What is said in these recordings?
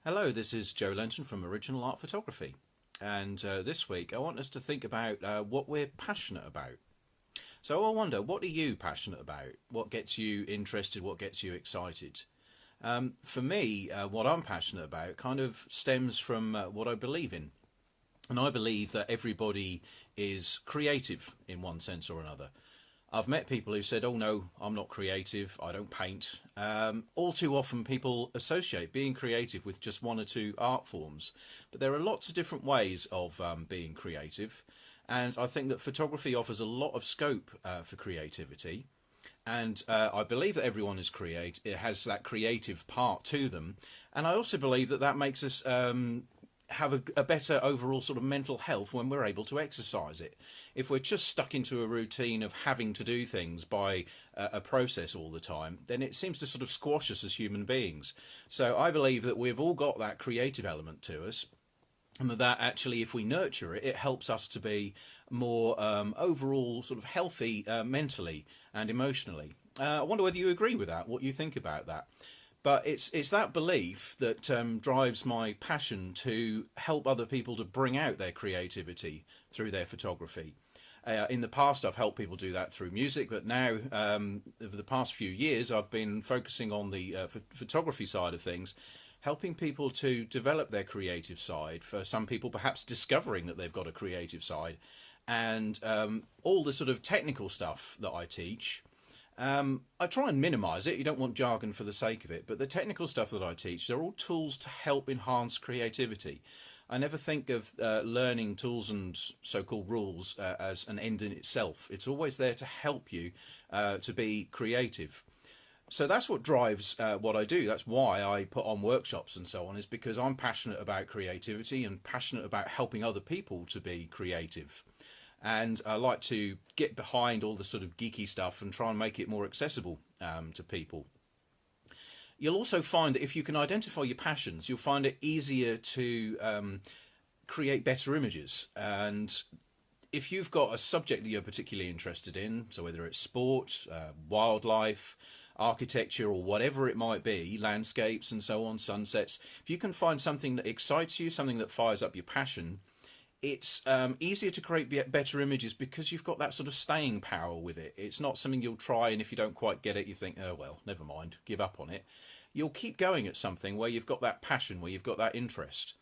Hello, this is Joe Lenton from Original Art Photography, and this week I want us to think about what we're passionate about. So I wonder, what are you passionate about? What gets you interested? What gets you excited? For me, what I'm passionate about kind of stems from what I believe in. And I believe that everybody is creative in one sense or another. I've met people who said, "Oh no, I'm not creative. I don't paint." All too often, people associate being creative with just one or two art forms, but there are lots of different ways of being creative, and I think that photography offers a lot of scope for creativity. And I believe that everyone is create. It has that creative part to them, and I also believe that that makes us have a better overall sort of mental health when we're able to exercise it. If we're just stuck into a routine of having to do things by a process all the time, then it seems to sort of squash us as human beings. So I believe that we've all got that creative element to us, and that actually, if we nurture it, it helps us to be more overall sort of healthy mentally and emotionally. I wonder whether you agree with that, what you think about that. But it's that belief that drives my passion to help other people to bring out their creativity through their photography. In the past, I've helped people do that through music, but now, over the past few years, I've been focusing on the photography side of things, helping people to develop their creative side. For some people, perhaps discovering that they've got a creative side, and all the sort of technical stuff that I teach. I try and minimise it. You don't want jargon for the sake of it, but the technical stuff that I teach, they're all tools to help enhance creativity. I never think of learning tools and so-called rules as an end in itself. It's always there to help you to be creative. So that's what drives what I do. That's why I put on workshops and so on, is because I'm passionate about creativity and passionate about helping other people to be creative. And I like to get behind all the sort of geeky stuff and try and make it more accessible to people. You'll also find that if you can identify your passions, you'll find it easier to create better images. And if you've got a subject that you're particularly interested in, so whether it's sport, wildlife, architecture, or whatever it might be, landscapes and so on, sunsets, if you can find something that excites you, something that fires up your passion, it's easier to create better images because you've got that sort of staying power with it. It's not something you'll try, and if you don't quite get it, you think, oh well, never mind, give up on it. You'll keep going at something where you've got that passion, where you've got that interest.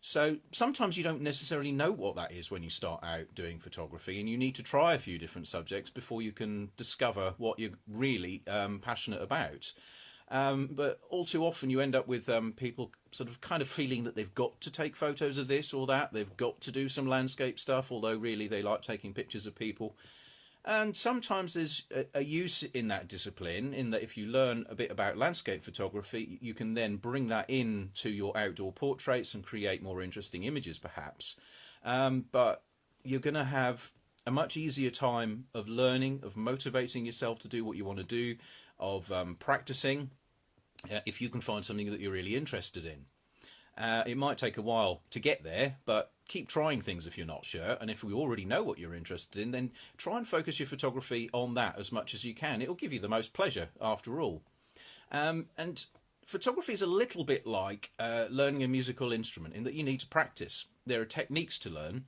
So sometimes you don't necessarily know what that is when you start out doing photography, and you need to try a few different subjects before you can discover what you're really passionate about. But all too often you end up with people sort of kind of feeling that they've got to take photos of this or that, they've got to do some landscape stuff, although really they like taking pictures of people. And sometimes there's a use in that discipline, in that if you learn a bit about landscape photography, you can then bring that in to your outdoor portraits and create more interesting images, perhaps. But you're going to have a much easier time of learning, of motivating yourself to do what you want to do, of practicing, if you can find something that you're really interested in. It might take a while to get there, but keep trying things if you're not sure. And if we already know what you're interested in, then try and focus your photography on that as much as you can. It'll give you the most pleasure after all. And photography is a little bit like learning a musical instrument, in that you need to practice. There are techniques to learn,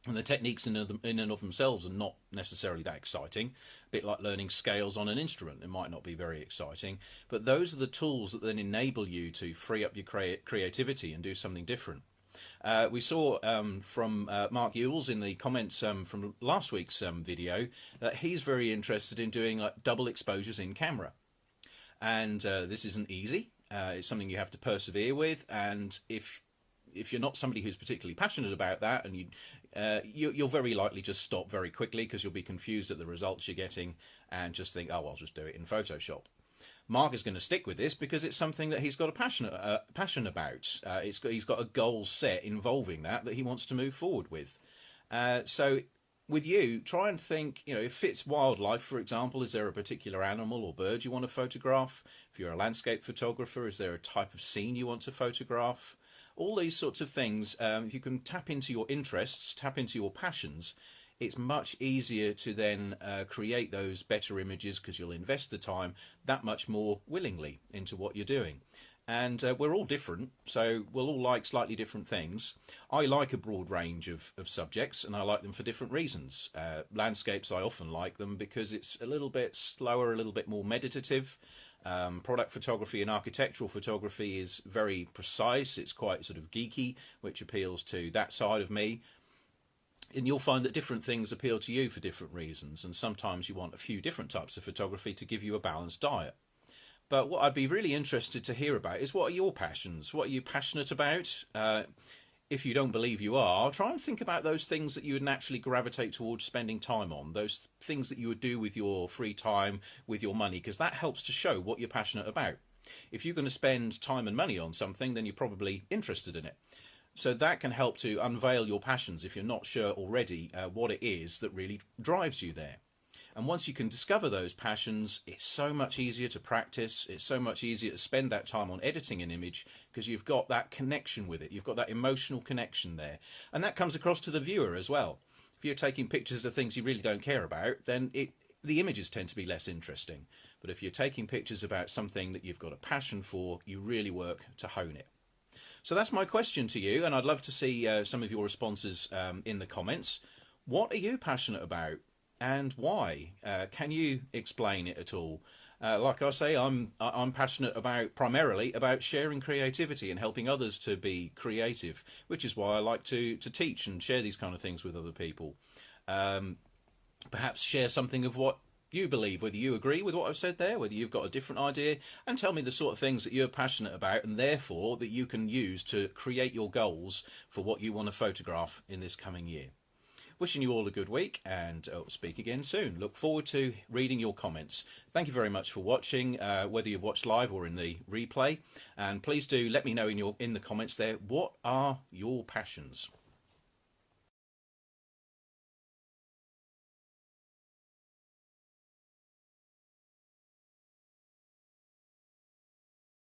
and the techniques in and of themselves are not necessarily that exciting. A bit like learning scales on an instrument. It might not be very exciting, but those are the tools that then enable you to free up your creativity and do something different. We saw from Mark Ewells in the comments from last week's video that he's very interested in doing like double exposures in camera. And this isn't easy. It's something you have to persevere with, and if you're not somebody who's particularly passionate about that, and you'll very likely just stop very quickly because you'll be confused at the results you're getting and just think, oh, I'll just do it in Photoshop. Mark is going to stick with this because it's something that he's got a passion about. He's got a goal set involving that he wants to move forward with. So with you, try and think, if it's wildlife, for example, is there a particular animal or bird you want to photograph? If you're a landscape photographer, is there a type of scene you want to photograph? All these sorts of things, if you can tap into your interests, tap into your passions, it's much easier to then create those better images, because you'll invest the time that much more willingly into what you're doing. And we're all different, so we'll all like slightly different things. I like a broad range of subjects, and I like them for different reasons. Landscapes, I often like them because it's a little bit slower, a little bit more meditative. Product photography and architectural photography is very precise. It's quite sort of geeky, which appeals to that side of me. And you'll find that different things appeal to you for different reasons, and sometimes you want a few different types of photography to give you a balanced diet. But what I'd be really interested to hear about is, what are your passions? What are you passionate about? If you don't believe you are, try and think about those things that you would naturally gravitate towards spending time on, those things that you would do with your free time, with your money, because that helps to show what you're passionate about. If you're going to spend time and money on something, then you're probably interested in it. So that can help to unveil your passions if you're not sure already what it is that really drives you there. And once you can discover those passions, it's so much easier to practice. It's so much easier to spend that time on editing an image because you've got that connection with it. You've got that emotional connection there. And that comes across to the viewer as well. If you're taking pictures of things you really don't care about, then the images tend to be less interesting. But if you're taking pictures about something that you've got a passion for, you really work to hone it. So that's my question to you, and I'd love to see some of your responses in the comments. What are you passionate about? And why? Can you explain it at all? Like I say, I'm passionate primarily about sharing creativity and helping others to be creative, which is why I like to teach and share these kind of things with other people. Perhaps share something of what you believe, whether you agree with what I've said there, whether you've got a different idea, and tell me the sort of things that you're passionate about and therefore that you can use to create your goals for what you want to photograph in this coming year. Wishing you all a good week, and I'll speak again soon. Look forward to reading your comments. Thank you very much for watching, whether you've watched live or in the replay. And please do let me know in the comments there, what are your passions?